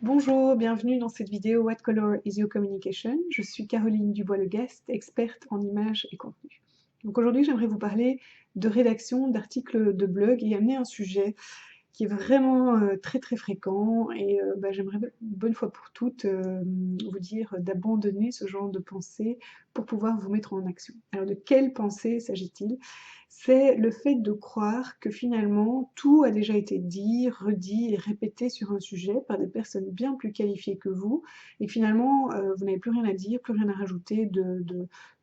Bonjour, bienvenue dans cette vidéo What Color is Your Communication? Je suis Caroline Dubois-Leguest, experte en images et contenu. Donc aujourd'hui, j'aimerais vous parler de rédaction d'articles de blog et amener un sujet qui est vraiment très fréquent et j'aimerais une bonne fois pour toutes vous dire d'abandonner ce genre de pensée pour pouvoir vous mettre en action. Alors de quelle pensée s'agit-il? C'est le fait de croire que finalement tout a déjà été dit, redit et répété sur un sujet par des personnes bien plus qualifiées que vous et que finalement vous n'avez plus rien à dire, plus rien à rajouter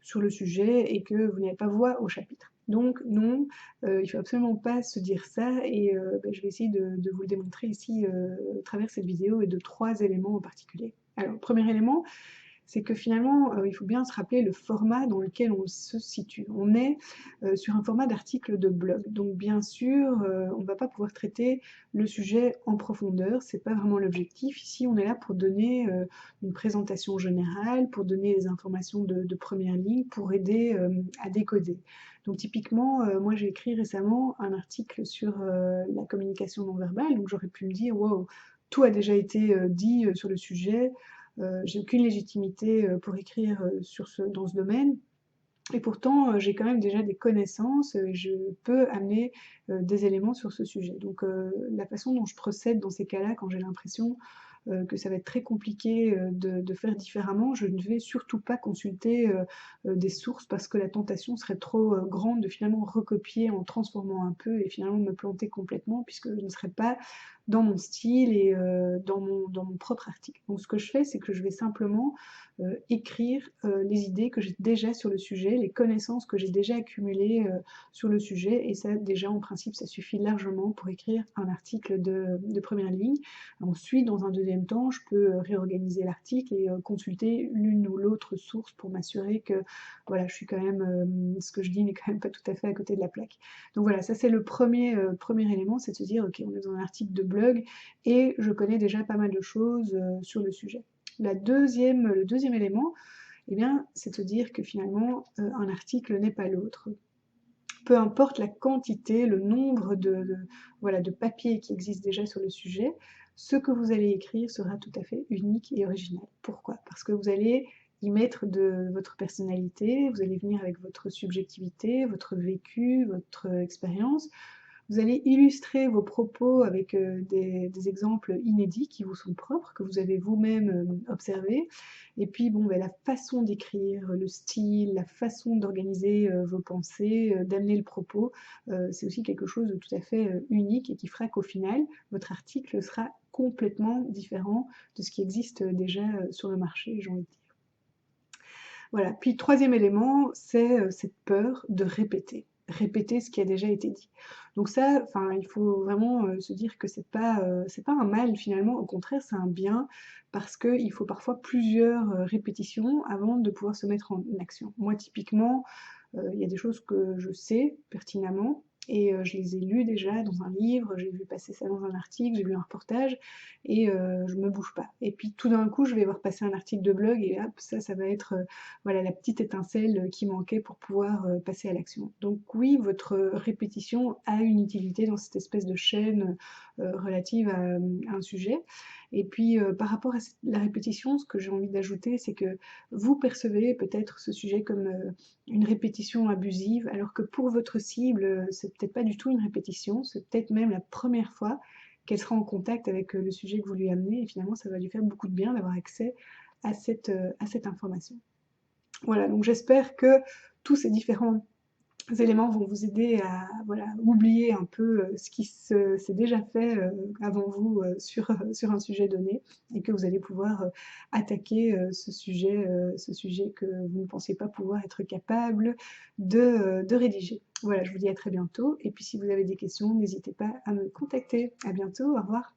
sur le sujet et que vous n'avez pas voix au chapitre. Donc non, il faut absolument pas se dire ça et je vais essayer de vous le démontrer ici au travers de cette vidéo et de 3 éléments en particulier. Alors, premier élément, c'est que finalement, il faut bien se rappeler le format dans lequel on se situe. On est sur un format d'article de blog. Donc bien sûr, on ne va pas pouvoir traiter le sujet en profondeur, c'est pas vraiment l'objectif. Ici, on est là pour donner une présentation générale, pour donner des informations de première ligne, pour aider à décoder. Donc typiquement, moi j'ai écrit récemment un article sur la communication non verbale, donc j'aurais pu me dire, wow, tout a déjà été dit sur le sujet, j'ai aucune légitimité pour écrire dans ce domaine. Et pourtant, j'ai quand même déjà des connaissances et je peux amener des éléments sur ce sujet. Donc la façon dont je procède dans ces cas-là, quand j'ai l'impression que ça va être très compliqué de faire différemment, je ne vais surtout pas consulter des sources parce que la tentation serait trop grande de finalement recopier en transformant un peu et finalement me planter complètement puisque je ne serais pas dans mon style et dans mon propre article. Donc ce que je fais, c'est que je vais simplement écrire les idées que j'ai déjà sur le sujet, les connaissances que j'ai déjà accumulées sur le sujet, et ça déjà en principe ça suffit largement pour écrire un article de première ligne. Ensuite, dans un deuxième temps, je peux réorganiser l'article et consulter l'une ou l'autre source pour m'assurer que voilà, je suis quand même, ce que je dis n'est quand même pas tout à fait à côté de la plaque. Donc voilà, ça c'est le premier élément, c'est de se dire ok, on est dans un article de blog et je connais déjà pas mal de choses sur le sujet. Le deuxième élément, eh bien, c'est de se dire que finalement, un article n'est pas l'autre. Peu importe la quantité, le nombre voilà, de papiers qui existent déjà sur le sujet, ce que vous allez écrire sera tout à fait unique et original. Pourquoi? Parce que vous allez y mettre de votre personnalité, vous allez venir avec votre subjectivité, votre vécu, votre expérience, vous allez illustrer vos propos avec des exemples inédits qui vous sont propres, que vous avez vous-même observés. Et puis, bon, la façon d'écrire, le style, la façon d'organiser vos pensées, d'amener le propos, c'est aussi quelque chose de tout à fait unique et qui fera qu'au final, votre article sera complètement différent de ce qui existe déjà sur le marché, j'ai envie de dire. Voilà. Puis, troisième élément, c'est cette peur de répéter ce qui a déjà été dit. Donc ça, enfin, il faut vraiment se dire que c'est pas un mal finalement, au contraire, c'est un bien parce qu'il faut parfois plusieurs répétitions avant de pouvoir se mettre en action. Moi, typiquement, il y a des choses que je sais pertinemment et je les ai lues déjà dans un livre, j'ai vu passer ça dans un article, j'ai vu un reportage et je me bouge pas. Et puis tout d'un coup, je vais voir passer un article de blog et hop, ça va être voilà la petite étincelle qui manquait pour pouvoir passer à l'action. Donc oui, votre répétition a une utilité dans cette espèce de chaîne relative à un sujet. Et puis par rapport à la répétition, ce que j'ai envie d'ajouter, c'est que vous percevez peut-être ce sujet comme une répétition abusive, alors que pour votre cible, c'est peut-être pas du tout une répétition, c'est peut-être même la première fois qu'elle sera en contact avec le sujet que vous lui amenez, et finalement ça va lui faire beaucoup de bien d'avoir accès à cette information. Voilà, donc j'espère que tous ces différents éléments vont vous aider à voilà, oublier un peu ce qui s'est déjà fait avant vous sur un sujet donné et que vous allez pouvoir attaquer ce sujet que vous ne pensiez pas pouvoir être capable de rédiger. Voilà, je vous dis à très bientôt et puis si vous avez des questions, n'hésitez pas à me contacter. À bientôt, au revoir.